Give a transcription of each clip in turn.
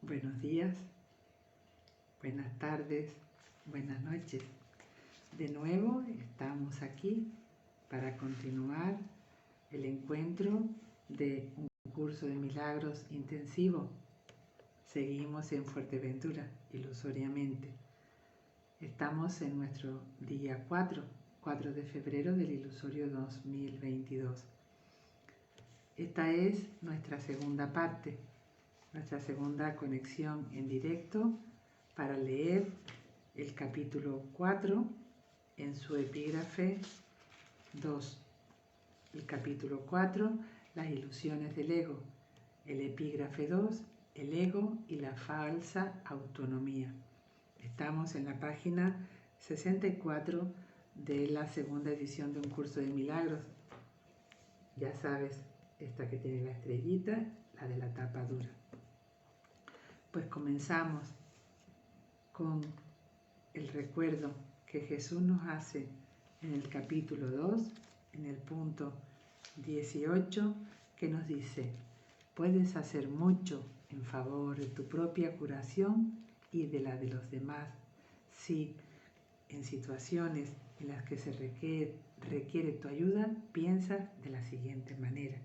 Buenos días, buenas tardes, buenas noches. De nuevo estamos aquí para continuar el encuentro de un curso de milagros intensivo. Seguimos en Fuerteventura, ilusoriamente. Estamos en nuestro día 4 de febrero del ilusorio 2022. Esta es nuestra segunda parte, nuestra segunda conexión en directo para leer el capítulo 4 en su epígrafe 2. El capítulo 4, las ilusiones del ego. El epígrafe 2, el ego y la falsa autonomía. Estamos en la página 64 de la segunda edición de un curso de milagros. Ya sabes, esta que tiene la estrellita, la de la tapa dura. Pues comenzamos con el recuerdo que Jesús nos hace en el capítulo 2, en el punto 18, que nos dice: puedes hacer mucho en favor de tu propia curación y de la de los demás si en situaciones en las que se requiere tu ayuda piensas de la siguiente manera: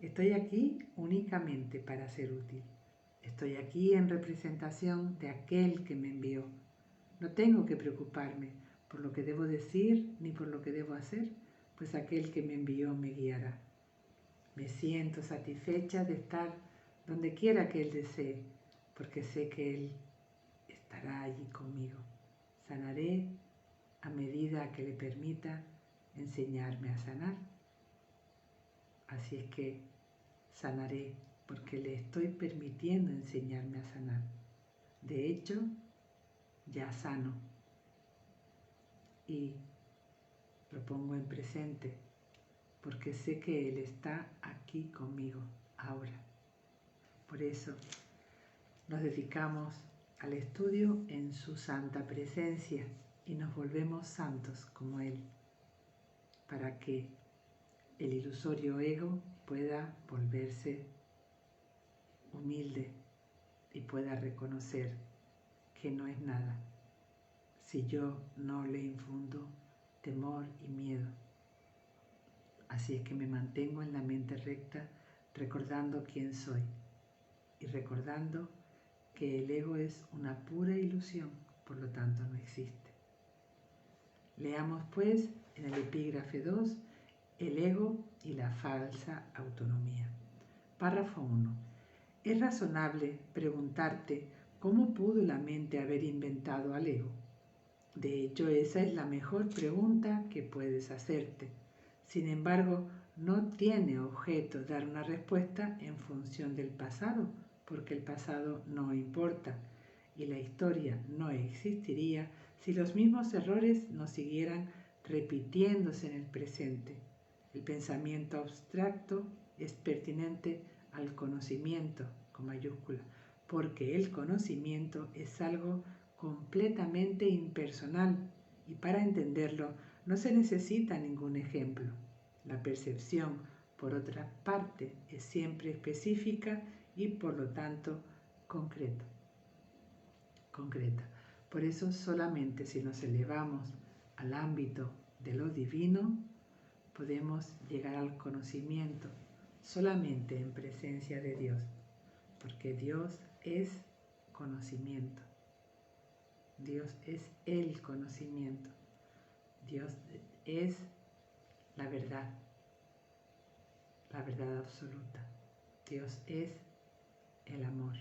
estoy aquí únicamente para ser útil. Estoy aquí en representación de aquel que me envió. No tengo que preocuparme por lo que debo decir ni por lo que debo hacer, pues aquel que me envió me guiará. Me siento satisfecha de estar donde quiera que Él desee, porque sé que Él estará allí conmigo. Sanaré a medida que le permita enseñarme a sanar. Así es que sanaré porque le estoy permitiendo enseñarme a sanar. De hecho, ya sano. Y lo pongo en presente porque sé que Él está aquí conmigo ahora. Por eso nos dedicamos al estudio en su santa presencia y nos volvemos santos como Él, para que el ilusorio ego pueda volverse humilde y pueda reconocer que no es nada si yo no le infundo temor y miedo. Así es que me mantengo en la mente recta, recordando quién soy y recordando que el ego es una pura ilusión, por lo tanto no existe. Leamos pues en el epígrafe 2, el ego y la falsa autonomía. Párrafo 1. Es razonable preguntarte cómo pudo la mente haber inventado al ego. De hecho, esa es la mejor pregunta que puedes hacerte. Sin embargo, no tiene objeto dar una respuesta en función del pasado, porque el pasado no importa y la historia no existiría si los mismos errores no siguieran repitiéndose en el presente. El pensamiento abstracto es pertinente al conocimiento, con mayúscula, porque el conocimiento es algo completamente impersonal y para entenderlo no se necesita ningún ejemplo. La percepción, por otra parte, es siempre específica y por lo tanto concreta. Por eso solamente si nos elevamos al ámbito de lo divino podemos llegar al conocimiento, solamente en presencia de Dios, porque Dios es conocimiento. Dios es el conocimiento. Dios es la verdad absoluta. Dios es el amor.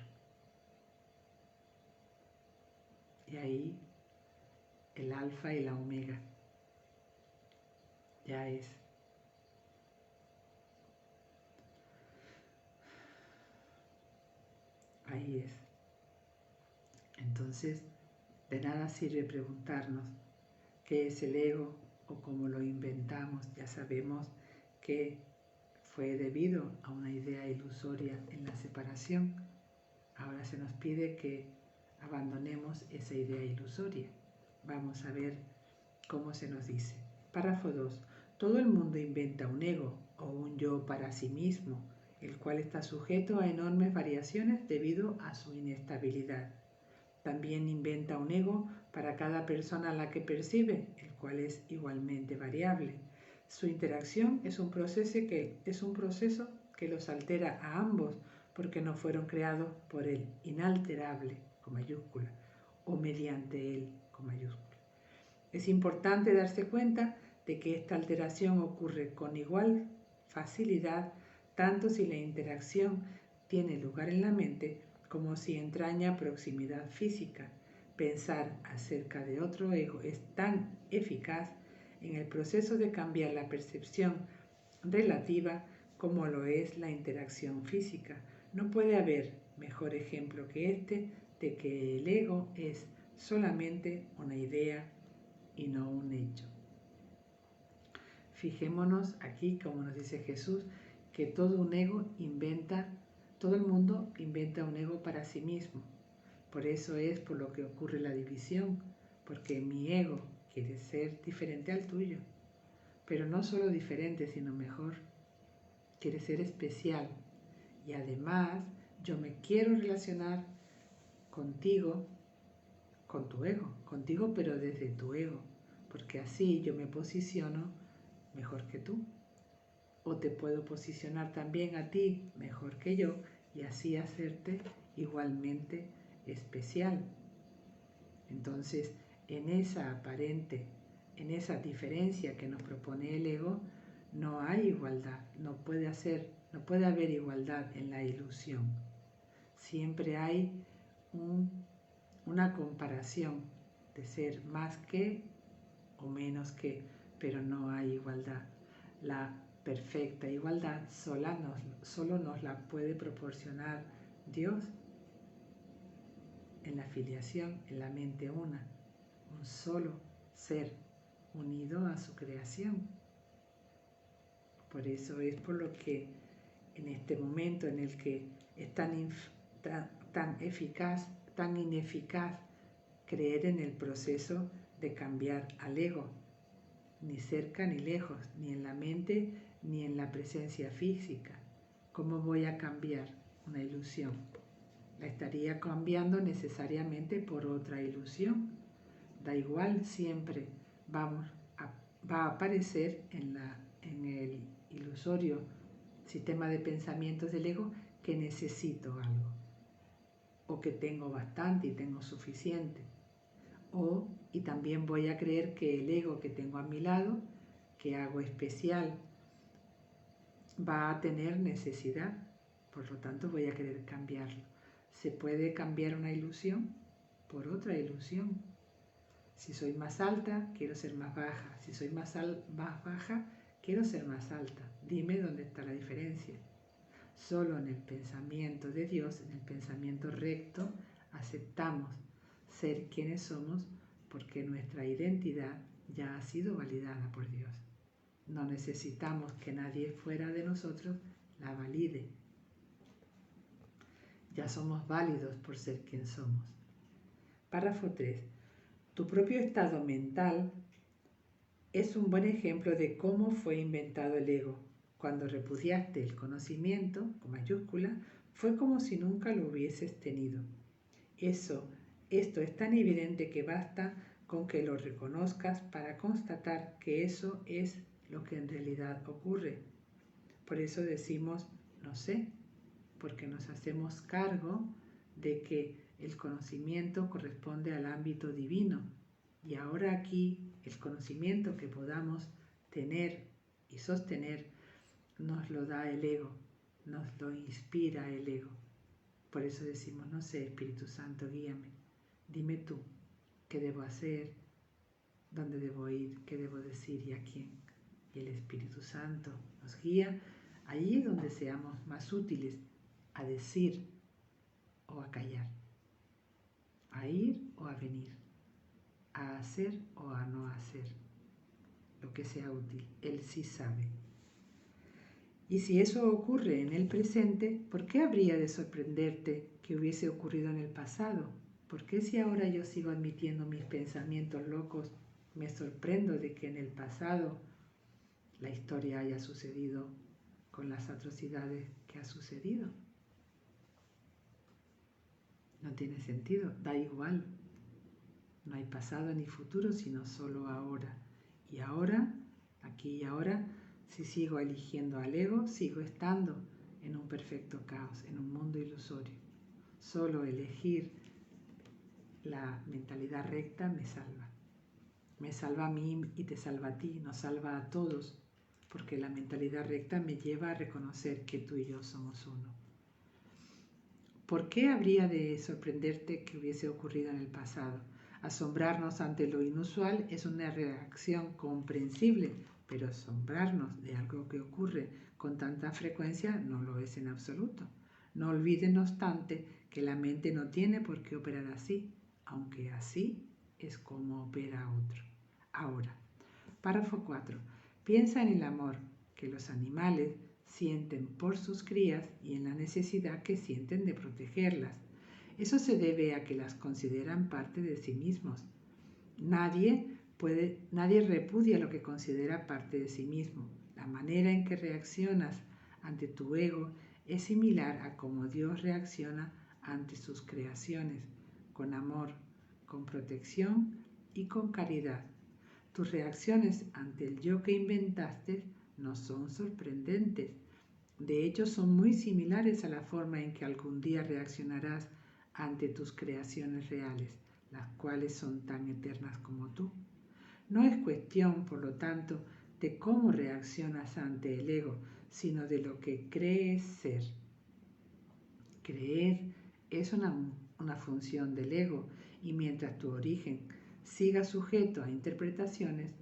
Y ahí el alfa y la omega ya es. Ahí es. Entonces, de nada sirve preguntarnos qué es el ego o cómo lo inventamos. Ya sabemos que fue debido a una idea ilusoria en la separación. Ahora se nos pide que abandonemos esa idea ilusoria. Vamos a ver cómo se nos dice. Párrafo 2. Todo el mundo inventa un ego o un yo para sí mismo el cual está sujeto a enormes variaciones debido a su inestabilidad. También inventa un ego para cada persona a la que percibe, el cual es igualmente variable. Su interacción es un proceso que los altera a ambos porque no fueron creados por el inalterable, con mayúscula, o mediante él, con mayúscula. Es importante darse cuenta de que esta alteración ocurre con igual facilidad tanto si la interacción tiene lugar en la mente como si entraña proximidad física. Pensar acerca de otro ego es tan eficaz en el proceso de cambiar la percepción relativa como lo es la interacción física. No puede haber mejor ejemplo que este de que el ego es solamente una idea y no un hecho. Fijémonos aquí, como nos dice Jesús, que todo el mundo inventa un ego para sí mismo. Por eso es por lo que ocurre la división, porque mi ego quiere ser diferente al tuyo, pero no solo diferente, sino mejor. Quiere ser especial. Y además, yo me quiero relacionar contigo, con tu ego, contigo pero desde tu ego, porque así yo me posiciono mejor que tú. O te puedo posicionar también a ti mejor que yo y así hacerte igualmente especial. Entonces, en esa diferencia que nos propone el ego, no hay igualdad, no puede haber igualdad en la ilusión. Siempre hay una comparación de ser más que o menos que, pero no hay igualdad. La perfecta igualdad solo nos la puede proporcionar Dios en la filiación, en la mente una, un solo ser unido a su creación. Por eso es por lo que en este momento en el que es tan ineficaz creer en el proceso de cambiar al ego, ni cerca ni lejos, ni en la mente ni en la presencia física. ¿Cómo voy a cambiar una ilusión? La estaría cambiando necesariamente por otra ilusión. Da igual, siempre va a aparecer en el ilusorio sistema de pensamientos del ego que necesito algo, o que tengo bastante y tengo suficiente. Y también voy a creer que el ego que tengo a mi lado, que hago especial, va a tener necesidad, por lo tanto voy a querer cambiarlo. ¿Se puede cambiar una ilusión por otra ilusión? Si soy más alta, quiero ser más baja. Si soy más baja, quiero ser más alta. Dime dónde está la diferencia. Solo en el pensamiento de Dios, en el pensamiento recto, aceptamos ser quienes somos porque nuestra identidad ya ha sido validada por Dios. No necesitamos que nadie fuera de nosotros la valide. Ya somos válidos por ser quien somos. Párrafo 3. Tu propio estado mental es un buen ejemplo de cómo fue inventado el ego. Cuando repudiaste el conocimiento, con mayúscula, fue como si nunca lo hubieses tenido. Esto es tan evidente que basta con que lo reconozcas para constatar que eso es lo que en realidad ocurre. Por eso decimos, no sé, porque nos hacemos cargo de que el conocimiento corresponde al ámbito divino. Y ahora aquí el conocimiento que podamos tener y sostener nos lo da el ego, nos lo inspira el ego. Por eso decimos, no sé, Espíritu Santo, guíame. Dime tú, ¿qué debo hacer? ¿Dónde debo ir? ¿Qué debo decir y a quién? Y el Espíritu Santo nos guía allí donde seamos más útiles a decir o a callar, a ir o a venir, a hacer o a no hacer, lo que sea útil. Él sí sabe. Y si eso ocurre en el presente, ¿por qué habría de sorprenderte que hubiese ocurrido en el pasado? ¿Por qué si ahora yo sigo admitiendo mis pensamientos locos, me sorprendo de que en el pasado la historia haya sucedido con las atrocidades que ha sucedido. No tiene sentido, da igual. No hay pasado ni futuro, sino solo ahora. Y ahora, aquí y ahora, si sigo eligiendo al ego, sigo estando en un perfecto caos, en un mundo ilusorio. Solo elegir la mentalidad recta me salva. Me salva a mí y te salva a ti, nos salva a todos, porque la mentalidad recta me lleva a reconocer que tú y yo somos uno. ¿Por qué habría de sorprenderte que hubiese ocurrido en el pasado? Asombrarnos ante lo inusual es una reacción comprensible, pero asombrarnos de algo que ocurre con tanta frecuencia no lo es en absoluto. No olviden, no obstante, que la mente no tiene por qué operar así, aunque así es como opera otro. Ahora, párrafo 4. Piensa en el amor que los animales sienten por sus crías y en la necesidad que sienten de protegerlas. Eso se debe a que las consideran parte de sí mismos. Nadie repudia lo que considera parte de sí mismo. La manera en que reaccionas ante tu ego es similar a cómo Dios reacciona ante sus creaciones, con amor, con protección y con caridad. Tus reacciones ante el yo que inventaste no son sorprendentes. De hecho, son muy similares a la forma en que algún día reaccionarás ante tus creaciones reales, las cuales son tan eternas como tú. No es cuestión, por lo tanto, de cómo reaccionas ante el ego, sino de lo que crees ser. Creer es una función del ego, y mientras tu origen siga sujeto a interpretaciones,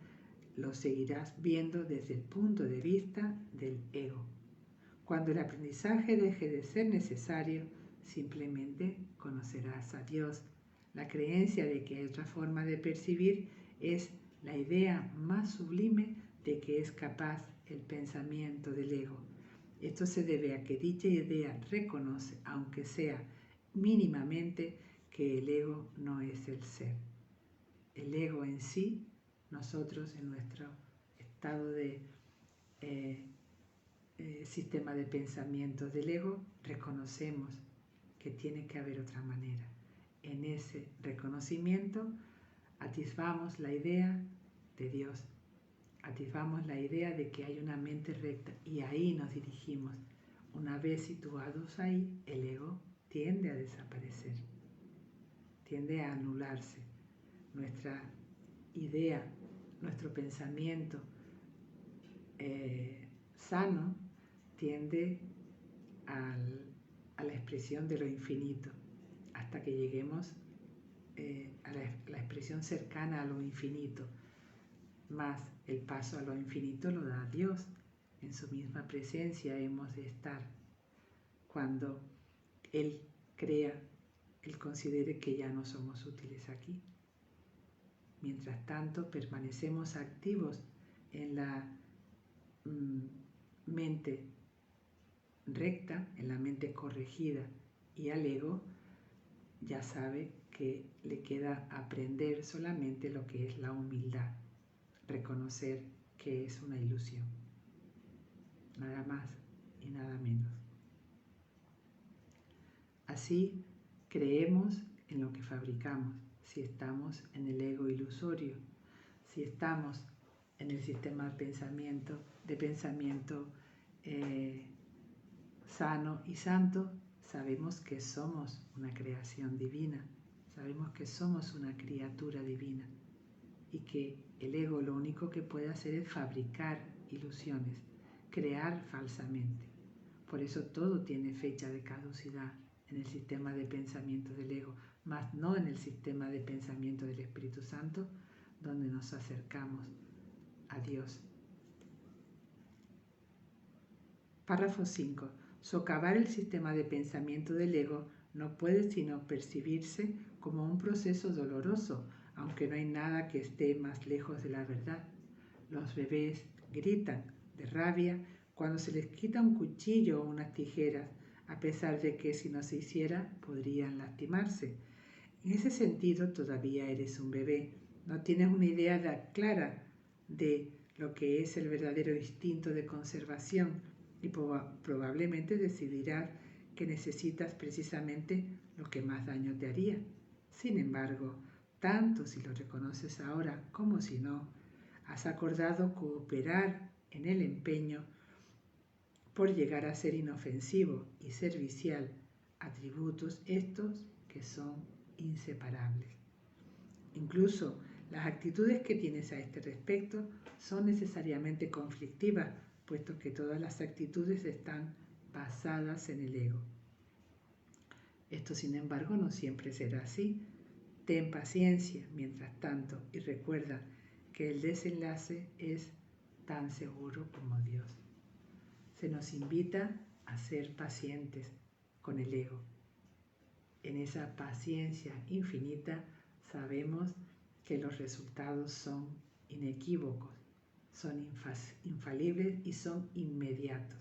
lo seguirás viendo desde el punto de vista del ego. Cuando el aprendizaje deje de ser necesario, simplemente conocerás a Dios. La creencia de que hay otra forma de percibir es la idea más sublime de que es capaz el pensamiento del ego. Esto se debe a que dicha idea reconoce, aunque sea mínimamente, que el ego no es el ser. El ego en sí, nosotros en nuestro estado de sistema de pensamiento del ego, reconocemos que tiene que haber otra manera. En ese reconocimiento atisbamos la idea de Dios, atisbamos la idea de que hay una mente recta y ahí nos dirigimos. Una vez situados ahí, el ego tiende a desaparecer, tiende a anularse. Nuestra idea, nuestro pensamiento sano tiende a la expresión de lo infinito, hasta que lleguemos a la expresión cercana a lo infinito. Más el paso a lo infinito lo da Dios. En su misma presencia hemos de estar. Cuando Él crea, Él considere que ya no somos útiles aquí. Mientras tanto, permanecemos activos en la mente recta, en la mente corregida, y al ego ya sabe que le queda aprender solamente lo que es la humildad, reconocer que es una ilusión, nada más y nada menos. Así creemos en lo que fabricamos, si estamos en el ego ilusorio, si estamos en el sistema de pensamiento sano y santo, sabemos que somos una creación divina, sabemos que somos una criatura divina y que el ego lo único que puede hacer es fabricar ilusiones, crear falsamente. Por eso todo tiene fecha de caducidad en el sistema de pensamiento del ego, mas no en el sistema de pensamiento del Espíritu Santo, donde nos acercamos a Dios. Párrafo 5. Socavar el sistema de pensamiento del ego no puede sino percibirse como un proceso doloroso, aunque no hay nada que esté más lejos de la verdad. Los bebés gritan de rabia cuando se les quita un cuchillo o unas tijeras, a pesar de que si no se hiciera podrían lastimarse. En ese sentido todavía eres un bebé, no tienes una idea clara de lo que es el verdadero instinto de conservación y probablemente decidirás que necesitas precisamente lo que más daño te haría. Sin embargo, tanto si lo reconoces ahora como si no, has acordado cooperar en el empeño por llegar a ser inofensivo y servicial, atributos estos que son inseparables. Incluso las actitudes que tienes a este respecto son necesariamente conflictivas, puesto que todas las actitudes están basadas en el ego. Esto, sin embargo, no siempre será así. Ten paciencia mientras tanto y recuerda que el desenlace es tan seguro como Dios. Se nos invita a ser pacientes con el ego. En esa paciencia infinita sabemos que los resultados son inequívocos, son infalibles y son inmediatos.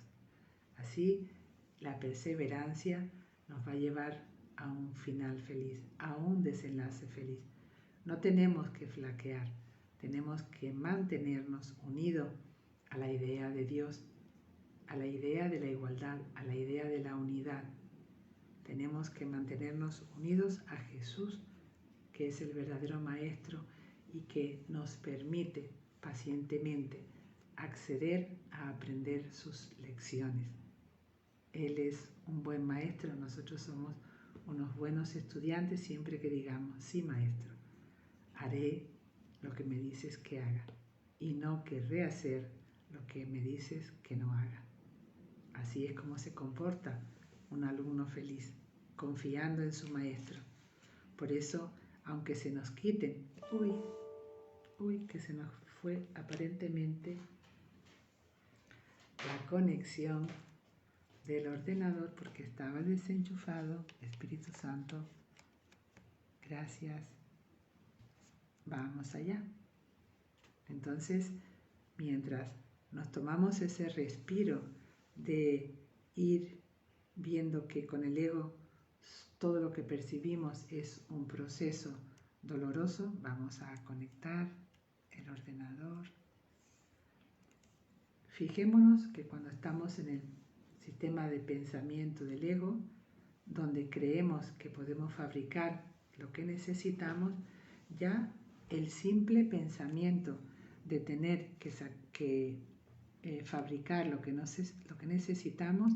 Así, la perseverancia nos va a llevar a un final feliz, a un desenlace feliz. No tenemos que flaquear, tenemos que mantenernos unidos a la idea de Dios, a la idea de la igualdad, a la idea de la unidad. Tenemos que mantenernos unidos a Jesús, que es el verdadero Maestro y que nos permite pacientemente acceder a aprender sus lecciones. Él es un buen maestro, nosotros somos unos buenos estudiantes siempre que digamos, sí maestro, haré lo que me dices que haga y no querré hacer lo que me dices que no haga. Así es como se comporta un alumno feliz, confiando en su maestro. Por eso, aunque se nos quiten, que se nos fue aparentemente la conexión del ordenador porque estaba desenchufado. Espíritu Santo, gracias. Vamos allá. Entonces, mientras nos tomamos ese respiro de ir viendo que con el ego todo lo que percibimos es un proceso doloroso, vamos a conectar el ordenador. Fijémonos que cuando estamos en el sistema de pensamiento del ego, donde creemos que podemos fabricar lo que necesitamos, ya el simple pensamiento de tener que fabricar lo que necesitamos,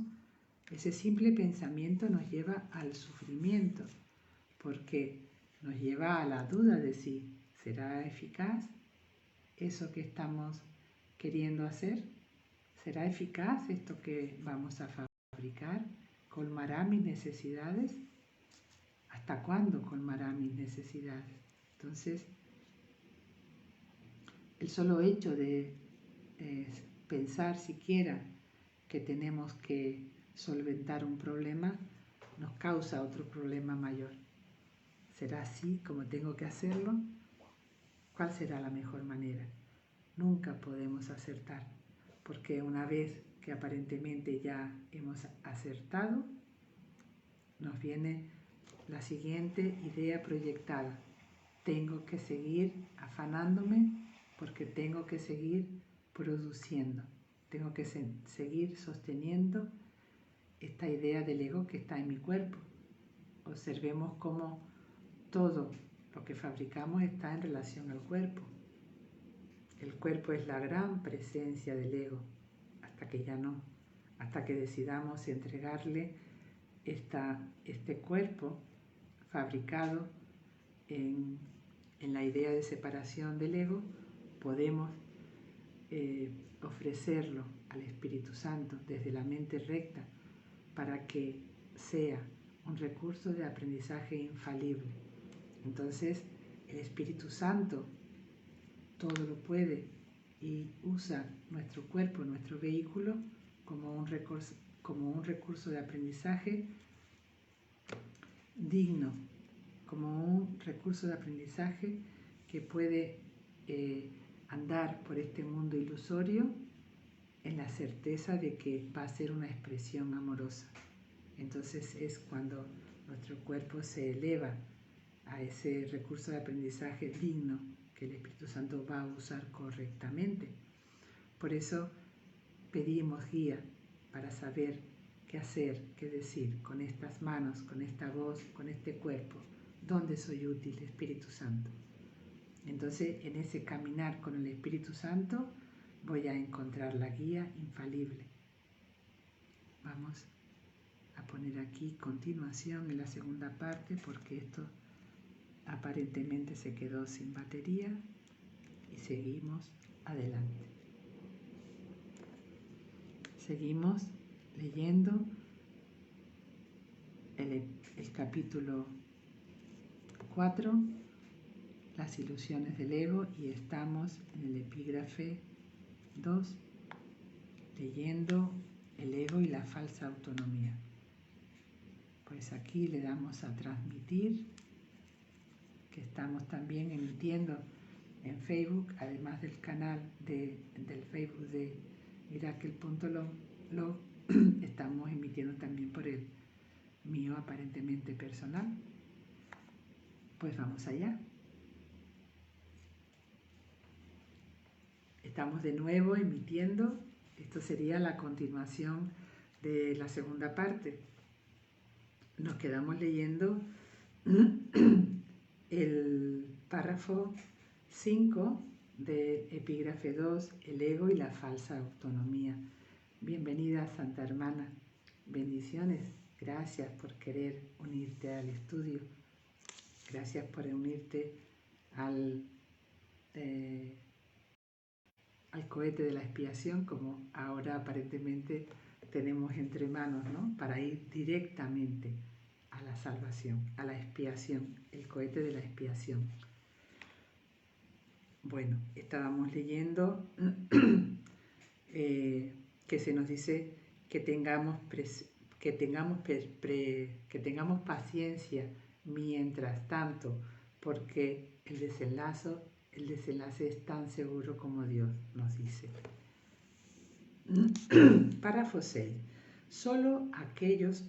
ese simple pensamiento nos lleva al sufrimiento, porque nos lleva a la duda de si será eficaz eso que estamos queriendo hacer. ¿Será eficaz esto que vamos a fabricar? ¿Colmará mis necesidades? ¿Hasta cuándo colmará mis necesidades? Entonces, el solo hecho de pensar siquiera que tenemos que solventar un problema nos causa otro problema mayor. ¿Será así como tengo que hacerlo? ¿Cuál será la mejor manera? Nunca podemos acertar, porque una vez que aparentemente ya hemos acertado, nos viene la siguiente idea proyectada. Tengo que seguir afanándome porque tengo que seguir produciendo. Tengo que seguir sosteniendo esta idea del ego que está en mi cuerpo. Observemos cómo todo lo que fabricamos está en relación al cuerpo. El cuerpo es la gran presencia del ego, hasta que ya no, hasta que decidamos entregarle este cuerpo fabricado en la idea de separación del ego, podemos ofrecerlo al Espíritu Santo desde la mente recta para que sea un recurso de aprendizaje infalible. Entonces, el Espíritu Santo todo lo puede y usa nuestro cuerpo, nuestro vehículo, como un recurso de aprendizaje digno, como un recurso de aprendizaje que puede andar por este mundo ilusorio en la certeza de que va a ser una expresión amorosa. Entonces es cuando nuestro cuerpo se eleva a ese recurso de aprendizaje digno que el Espíritu Santo va a usar correctamente. Por eso pedimos guía para saber qué hacer, qué decir con estas manos, con esta voz, con este cuerpo. ¿Dónde soy útil, Espíritu Santo? Entonces, en ese caminar con el Espíritu Santo, voy a encontrar la guía infalible. Vamos a poner aquí continuación en la segunda parte, porque esto aparentemente se quedó sin batería, y seguimos adelante. Seguimos leyendo el capítulo 4, las ilusiones del ego, y estamos en el epígrafe 2, leyendo el ego y la falsa autonomía. Pues aquí le damos a transmitir, que estamos también emitiendo en Facebook, además del canal del Facebook de Miracle.log, estamos emitiendo también por el mío aparentemente personal. Pues vamos allá. Estamos de nuevo emitiendo. Esto sería la continuación de la segunda parte. Nos quedamos leyendo el párrafo 5 de epígrafe 2, el ego y la falsa autonomía. Bienvenida, Santa Hermana. Bendiciones. Gracias por querer unirte al estudio. Gracias por unirte al cohete de la expiación, como ahora aparentemente tenemos entre manos, ¿no? Para ir directamente a la salvación, a la expiación, el cohete de la expiación. Bueno, estábamos leyendo que se nos dice que tengamos paciencia mientras tanto, porque el desenlace es tan seguro como Dios nos dice. Párrafo 6. Solo aquellos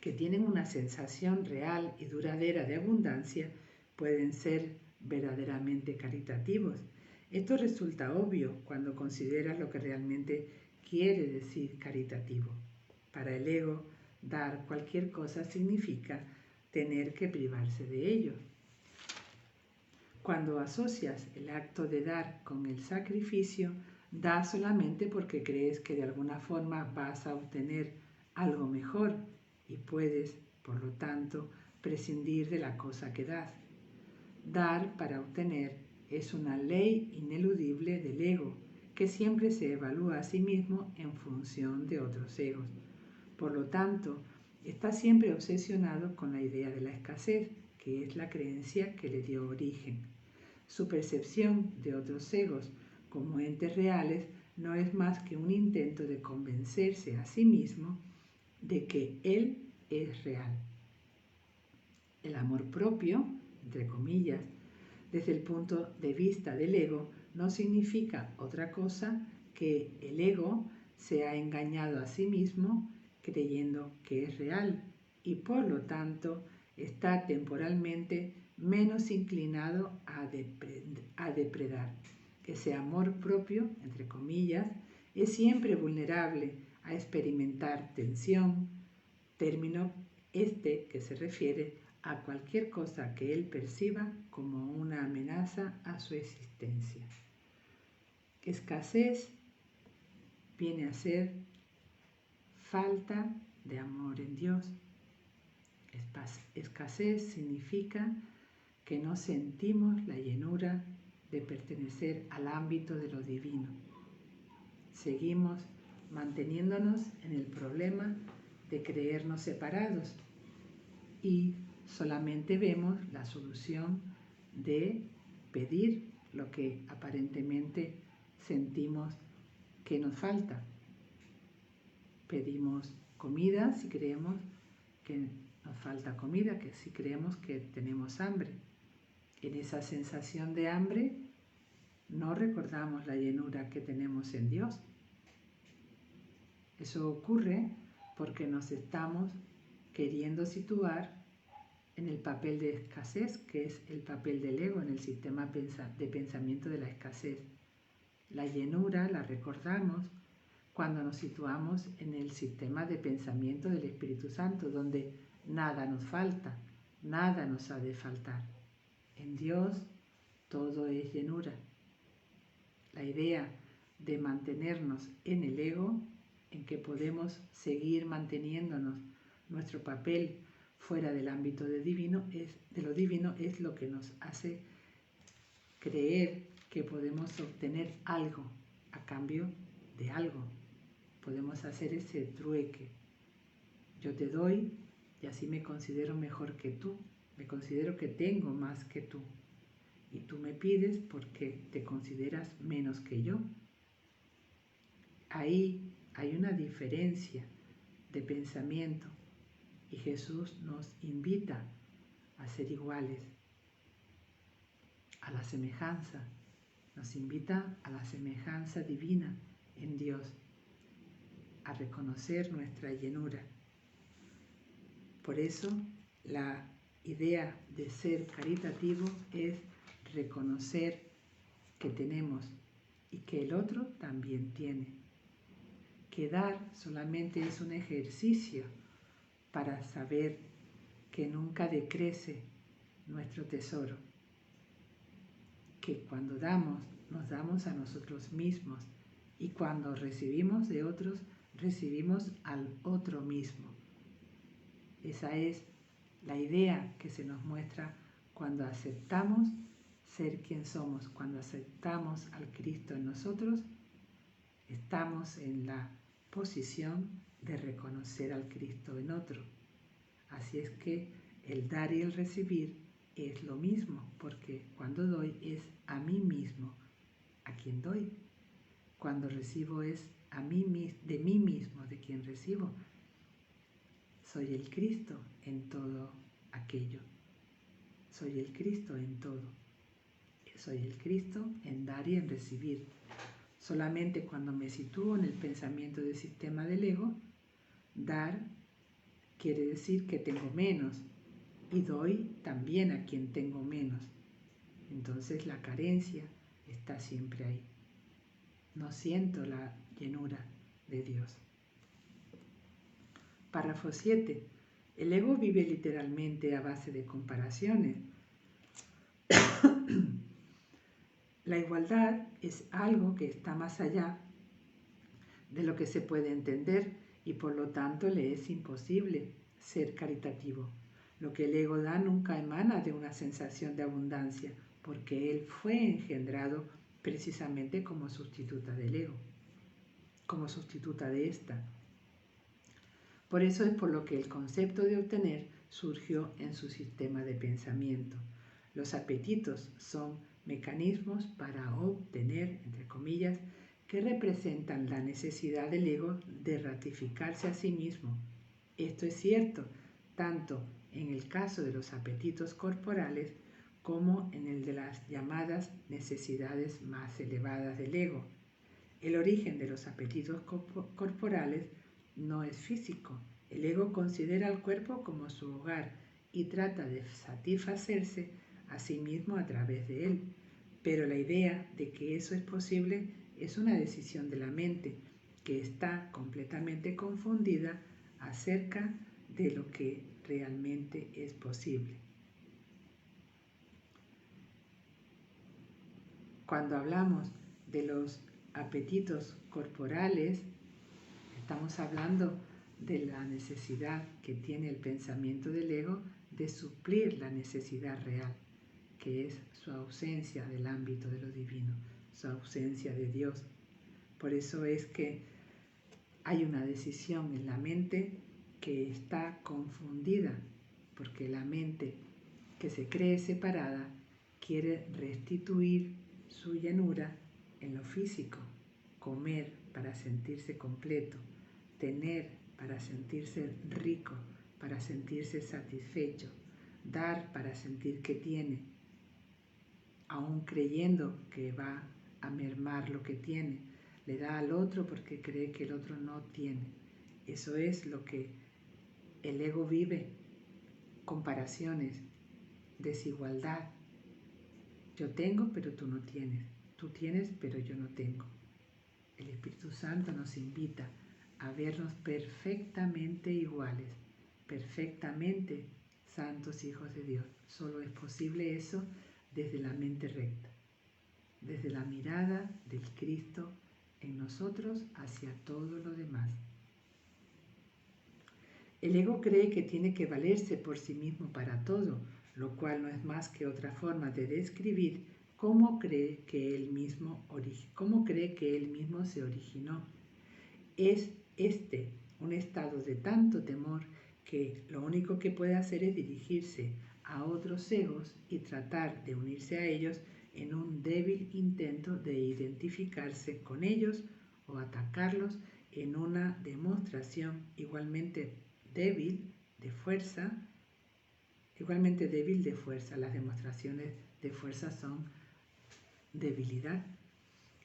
que tienen una sensación real y duradera de abundancia pueden ser verdaderamente caritativos. Esto resulta obvio cuando consideras lo que realmente quiere decir caritativo. Para el ego, dar cualquier cosa significa tener que privarse de ello. Cuando asocias el acto de dar con el sacrificio, das solamente porque crees que de alguna forma vas a obtener algo mejor y puedes, por lo tanto, prescindir de la cosa que das. Dar para obtener es una ley ineludible del ego, que siempre se evalúa a sí mismo en función de otros egos. Por lo tanto, está siempre obsesionado con la idea de la escasez, que es la creencia que le dio origen. Su percepción de otros egos como entes reales no es más que un intento de convencerse a sí mismo de que él es real. El amor propio, entre comillas, desde el punto de vista del ego, no significa otra cosa que el ego se ha engañado a sí mismo creyendo que es real y por lo tanto está temporalmente menos inclinado a depredar. Ese amor propio, entre comillas, es siempre vulnerable a experimentar tensión, término que se refiere a cualquier cosa que él perciba como una amenaza a su existencia. Escasez viene a ser falta de amor en Dios. Escasez significa que no sentimos la llenura de pertenecer al ámbito de lo divino. Seguimos manteniéndonos en el problema de creernos separados y solamente vemos la solución de pedir lo que aparentemente sentimos que nos falta. Pedimos comida si creemos que nos falta comida, que si creemos que tenemos hambre. En esa sensación de hambre no recordamos la llenura que tenemos en Dios. Eso ocurre porque nos estamos queriendo situar en el papel de escasez, que es el papel del ego en el sistema de pensamiento de la escasez. La llenura la recordamos cuando nos situamos en el sistema de pensamiento del Espíritu Santo, donde nada nos falta, nada nos ha de faltar. En Dios todo es llenura. La idea de mantenernos en el ego, en que podemos seguir manteniéndonos nuestro papel fuera del ámbito de lo divino, es lo que nos hace creer que podemos obtener algo a cambio de algo. Podemos hacer ese trueque. Yo te doy y así me considero mejor que tú. Me considero que tengo más que tú. Y tú me pides porque te consideras menos que yo. Ahí hay una diferencia de pensamiento y Jesús nos invita a ser iguales, a la semejanza. Nos invita a la semejanza divina en Dios, a reconocer nuestra llenura. Por eso, la idea de ser caritativo es reconocer que tenemos y que el otro también tiene. Que dar solamente es un ejercicio para saber que nunca decrece nuestro tesoro. Que cuando damos, nos damos a nosotros mismos y cuando recibimos de otros, recibimos al otro mismo. Esa es la idea que se nos muestra cuando aceptamos ser quien somos. Cuando aceptamos al Cristo en nosotros, estamos en la posición de reconocer al Cristo en otro. Así es que el dar y el recibir es lo mismo, porque cuando doy es a mí mismo a quien doy. Cuando recibo es de mí mismo, de quien recibo. Soy el Cristo en todo aquello. Soy el Cristo en todo. Soy el Cristo en dar y en recibir. Solamente cuando me sitúo en el pensamiento del sistema del ego, dar quiere decir que tengo menos y doy también a quien tengo menos. Entonces la carencia está siempre ahí. No siento la llenura de Dios. Párrafo 7. El ego vive literalmente a base de comparaciones. La igualdad es algo que está más allá de lo que se puede entender y por lo tanto le es imposible ser caritativo. Lo que el ego da nunca emana de una sensación de abundancia, porque él fue engendrado precisamente como sustituta del ego, como sustituta de esta. Por eso es por lo que el concepto de obtener surgió en su sistema de pensamiento. Los apetitos son mecanismos para obtener, entre comillas, que representan la necesidad del ego de ratificarse a sí mismo. Esto es cierto tanto en el caso de los apetitos corporales como en el de las llamadas necesidades más elevadas del ego. El origen de los apetitos corporales no es físico. El ego considera al cuerpo como su hogar y trata de satisfacerse a sí mismo a través de él. Pero la idea de que eso es posible es una decisión de la mente que está completamente confundida acerca de lo que realmente es posible. Cuando hablamos de los apetitos corporales, estamos hablando de la necesidad que tiene el pensamiento del ego de suplir la necesidad real, que es su ausencia del ámbito de lo divino, su ausencia de Dios. Por eso es que hay una decisión en la mente que está confundida, porque la mente que se cree separada quiere restituir su llenura en lo físico, comer para sentirse completo, tener para sentirse rico, para sentirse satisfecho, dar para sentir que tiene, aún creyendo que va a mermar lo que tiene, le da al otro porque cree que el otro no tiene. Eso es lo que el ego vive, comparaciones, desigualdad. Yo tengo, pero tú no tienes. Tú tienes, pero yo no tengo. El Espíritu Santo nos invita a vernos perfectamente iguales, perfectamente santos hijos de Dios. Solo es posible eso desde la mente recta, desde la mirada del Cristo en nosotros hacia todo lo demás. El ego cree que tiene que valerse por sí mismo para todo, lo cual no es más que otra forma de describir cómo cree que él mismo se originó. Es un estado de tanto temor que lo único que puede hacer es dirigirse a otros egos y tratar de unirse a ellos en un débil intento de identificarse con ellos o atacarlos en una demostración igualmente débil de fuerza. Las demostraciones de fuerza son debilidad.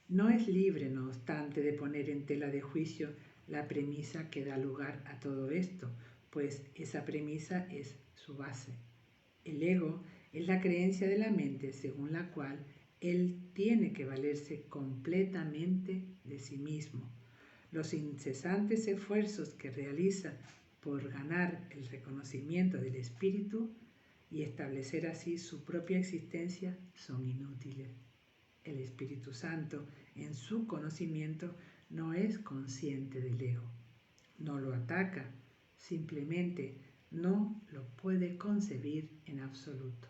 No es libre, no obstante, de poner en tela de juicio la premisa que da lugar a todo esto, pues esa premisa es su base. El ego es la creencia de la mente según la cual él tiene que valerse completamente de sí mismo. Los incesantes esfuerzos que realiza por ganar el reconocimiento del espíritu y establecer así su propia existencia son inútiles. El Espíritu Santo, en su conocimiento, no es consciente del ego. No lo ataca, simplemente no lo puede concebir en absoluto.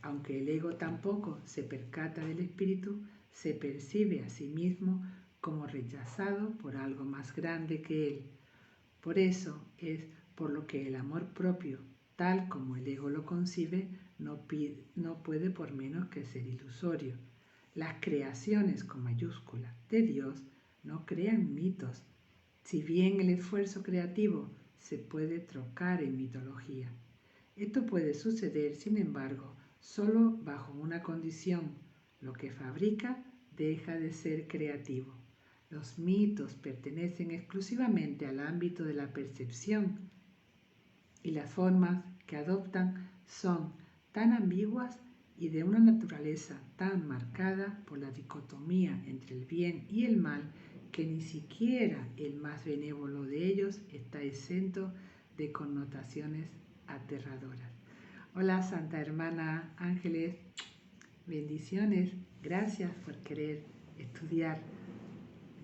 Aunque el ego tampoco se percata del espíritu, se percibe a sí mismo como rechazado por algo más grande que él. Por eso es por lo que el amor propio, tal como el ego lo concibe, no puede por menos que ser ilusorio. Las creaciones con mayúscula de Dios no crean mitos, si bien el esfuerzo creativo se puede trocar en mitología. Esto puede suceder, sin embargo, solo bajo una condición: lo que fabrica deja de ser creativo. Los mitos pertenecen exclusivamente al ámbito de la percepción y las formas que adoptan son tan ambiguas y de una naturaleza tan marcada por la dicotomía entre el bien y el mal que ni siquiera el más benévolo de ellos está exento de connotaciones aterradoras. Hola Santa Hermana Ángeles, bendiciones, gracias por querer estudiar,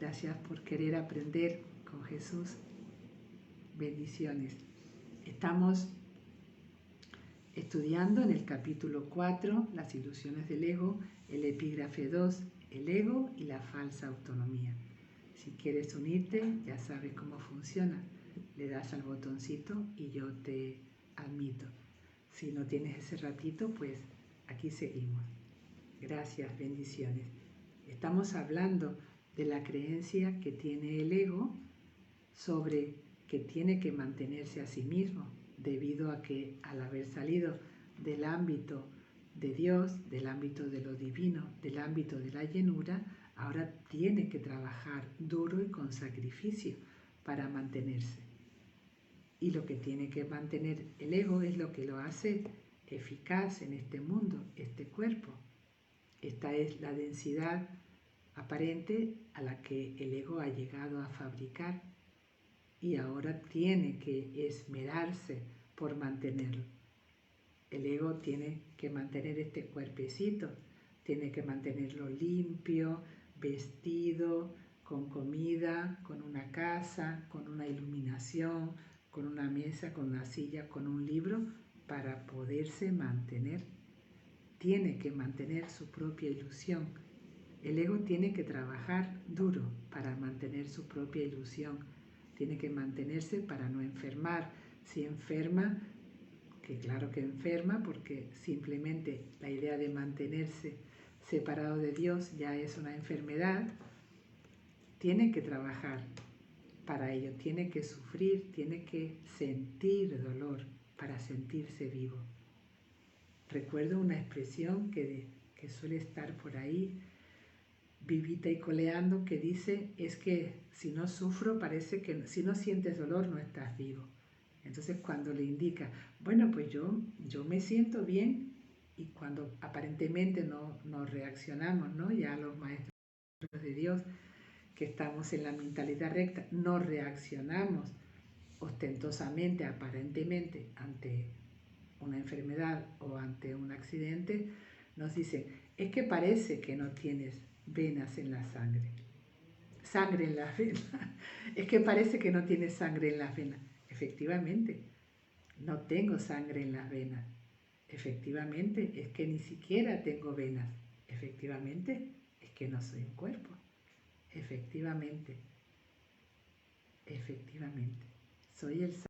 gracias por querer aprender con Jesús, bendiciones. Estamos estudiando en el capítulo 4, las ilusiones del ego, el epígrafe 2, el ego y la falsa autonomía. Si quieres unirte, ya sabes cómo funciona. Le das al botoncito y yo te admito. Si no tienes ese ratito, pues aquí seguimos. Gracias, bendiciones. Estamos hablando de la creencia que tiene el ego sobre que tiene que mantenerse a sí mismo, debido a que al haber salido del ámbito de Dios, del ámbito de lo divino, del ámbito de la llenura, ahora tiene que trabajar duro y con sacrificio para mantenerse. Y lo que tiene que mantener el ego es lo que lo hace eficaz en este mundo, este cuerpo. Esta es la densidad aparente a la que el ego ha llegado a fabricar y ahora tiene que esmerarse por mantenerlo. El ego tiene que mantener este cuerpecito, tiene que mantenerlo limpio, vestido, con comida, con una casa, con una iluminación, con una mesa, con una silla, con un libro, para poderse mantener. Tiene que mantener su propia ilusión. El ego tiene que trabajar duro para mantener su propia ilusión. Tiene que mantenerse para no enfermar. Si enferma, que claro que enferma, porque simplemente la idea de mantenerse separado de Dios ya es una enfermedad, tiene que trabajar para ello, tiene que sufrir, tiene que sentir dolor para sentirse vivo. Recuerdo una expresión que suele estar por ahí, vivita y coleando, que dice, es que si no sufro, parece que si no sientes dolor no estás vivo. Entonces cuando le indica, bueno, pues yo me siento bien, y cuando aparentemente no reaccionamos, ¿no? Ya los maestros de Dios que estamos en la mentalidad recta, no reaccionamos ostentosamente, aparentemente, ante una enfermedad o ante un accidente, nos dicen, es que parece que no tienes venas en la sangre en las venas, es que parece que no tienes sangre en las venas. Efectivamente, no tengo sangre en las venas. Efectivamente, es que ni siquiera tengo venas. Efectivamente, es que no soy un cuerpo. Efectivamente, soy el